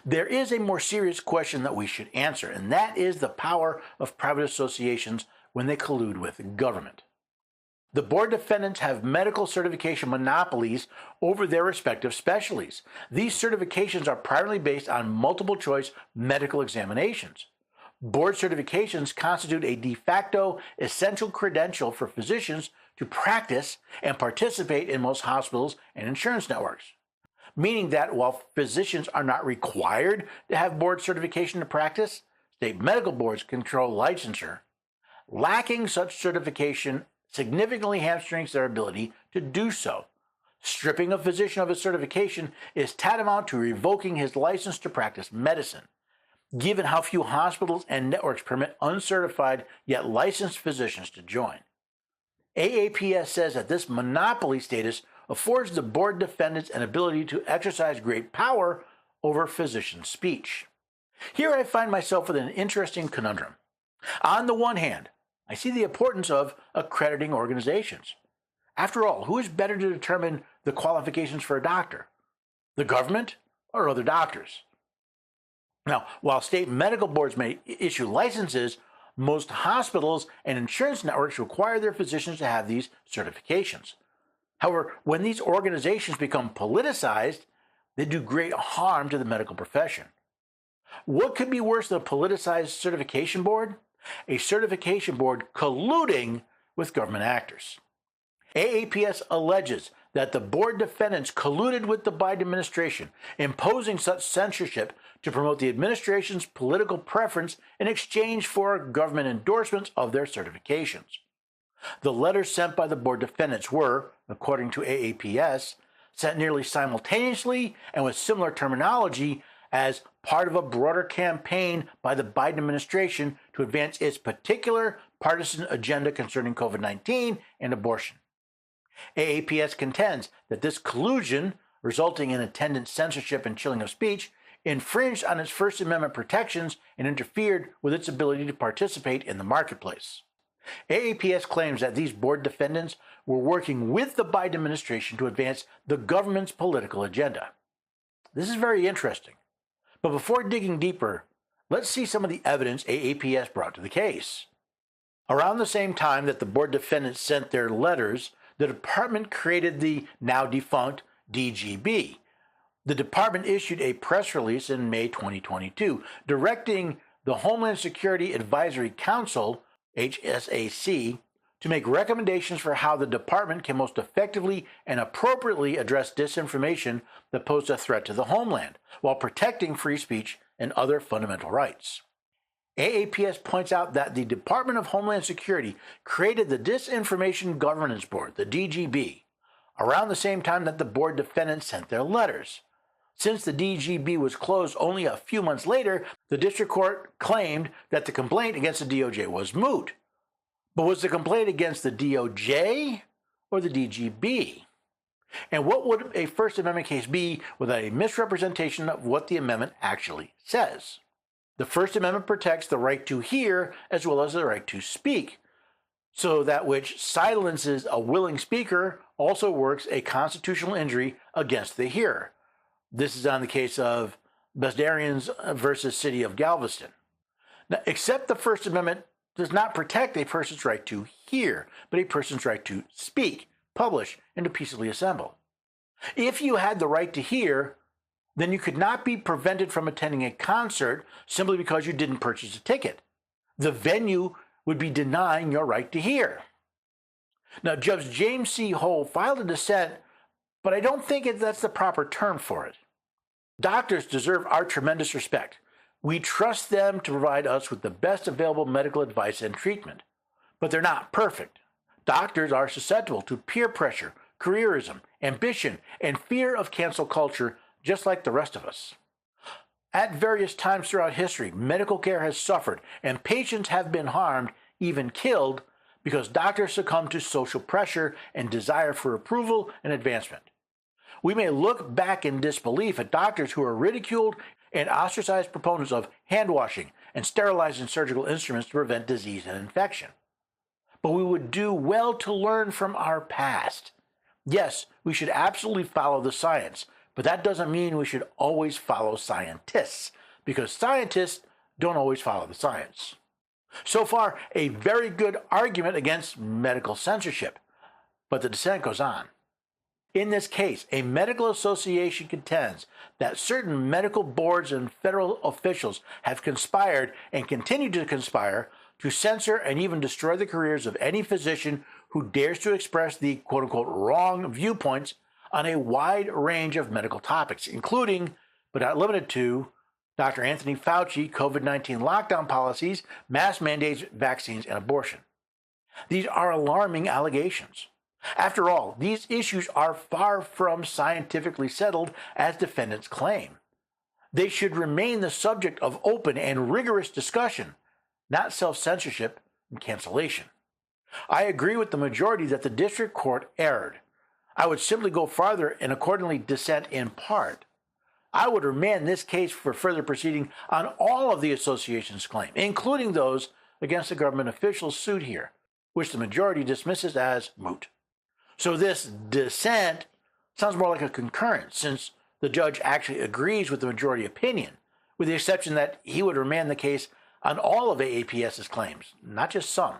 There is a more serious question that we should answer, and that is the power of private associations when they collude with government. The board defendants have medical certification monopolies over their respective specialties. These certifications are primarily based on multiple choice medical examinations. Board certifications constitute a de facto essential credential for physicians to practice and participate in most hospitals and insurance networks, meaning that while physicians are not required to have board certification to practice, state medical boards control licensure. Lacking such certification significantly hamstrings their ability to do so. Stripping a physician of his certification is tantamount to revoking his license to practice medicine, given how few hospitals and networks permit uncertified yet licensed physicians to join. AAPS says that this monopoly status affords the board defendants an ability to exercise great power over physician speech. Here I find myself with an interesting conundrum. On the one hand, I see the importance of accrediting organizations. After all, who is better to determine the qualifications for a doctor? The government or other doctors? Now, while state medical boards may issue licenses, most hospitals and insurance networks require their physicians to have these certifications. However, when these organizations become politicized, they do great harm to the medical profession. What could be worse than a politicized certification board? A certification board colluding with government actors. AAPS alleges that the board defendants colluded with the Biden administration, imposing such censorship to promote the administration's political preference in exchange for government endorsements of their certifications. The letters sent by the board defendants were, according to AAPS, sent nearly simultaneously and with similar terminology as part of a broader campaign by the Biden administration to advance its particular partisan agenda concerning COVID-19 and abortion. AAPS contends that this collusion, resulting in attendant censorship and chilling of speech, infringed on its First Amendment protections and interfered with its ability to participate in the marketplace. AAPS claims that these board defendants were working with the Biden administration to advance the government's political agenda. This is very interesting. But before digging deeper, let's see some of the evidence AAPS brought to the case. Around the same time that the board defendants sent their letters, the department created the now defunct DGB. The department issued a press release in May 2022 directing the Homeland Security Advisory Council, HSAC, to make recommendations for how the department can most effectively and appropriately address disinformation that poses a threat to the homeland, while protecting free speech and other fundamental rights. AAPS points out that the Department of Homeland Security created the Disinformation Governance Board, the DGB, around the same time that the board defendants sent their letters. Since the DGB was closed only a few months later, the district court claimed that the complaint against the DOJ was moot. But was the complaint against the DOJ or the DGB? And what would a First Amendment case be without a misrepresentation of what the amendment actually says? The First Amendment protects the right to hear as well as the right to speak, so that which silences a willing speaker also works a constitutional injury against the hearer. This is on the case of Besdarians versus City of Galveston. Now, except the First Amendment does not protect a person's right to hear, but a person's right to speak, publish, and to peaceably assemble. If you had the right to hear, then you could not be prevented from attending a concert simply because you didn't purchase a ticket. The venue would be denying your right to hear. Now, Judge James C. Hole filed a dissent, but I don't think that's the proper term for it. Doctors deserve our tremendous respect. We trust them to provide us with the best available medical advice and treatment. But they're not perfect. Doctors are susceptible to peer pressure, careerism, ambition, and fear of cancel culture, just like the rest of us. At various times throughout history, medical care has suffered, and patients have been harmed, even killed, because doctors succumb to social pressure and desire for approval and advancement. We may look back in disbelief at doctors who are ridiculed and ostracized proponents of hand washing and sterilizing surgical instruments to prevent disease and infection. But we would do well to learn from our past. Yes, we should absolutely follow the science, But that doesn't mean we should always follow scientists, because scientists don't always follow the science. So far, a very good argument against medical censorship, but the dissent goes on. In this case, a medical association contends that certain medical boards and federal officials have conspired and continue to conspire to censor and even destroy the careers of any physician who dares to express the quote-unquote wrong viewpoints on a wide range of medical topics, including, but not limited to, Dr. Anthony Fauci, COVID-19 lockdown policies, mask mandates, vaccines, and abortion. These are alarming allegations. After all, these issues are far from scientifically settled, as defendants claim. They should remain the subject of open and rigorous discussion, not self-censorship and cancellation. I agree with the majority that the district court erred. I would simply go farther and accordingly dissent in part. I would remand this case for further proceeding on all of the association's claims, including those against the government officials sued here, which the majority dismisses as moot. So this dissent sounds more like a concurrence, since the judge actually agrees with the majority opinion, with the exception that he would remand the case on all of AAPS's claims, not just some.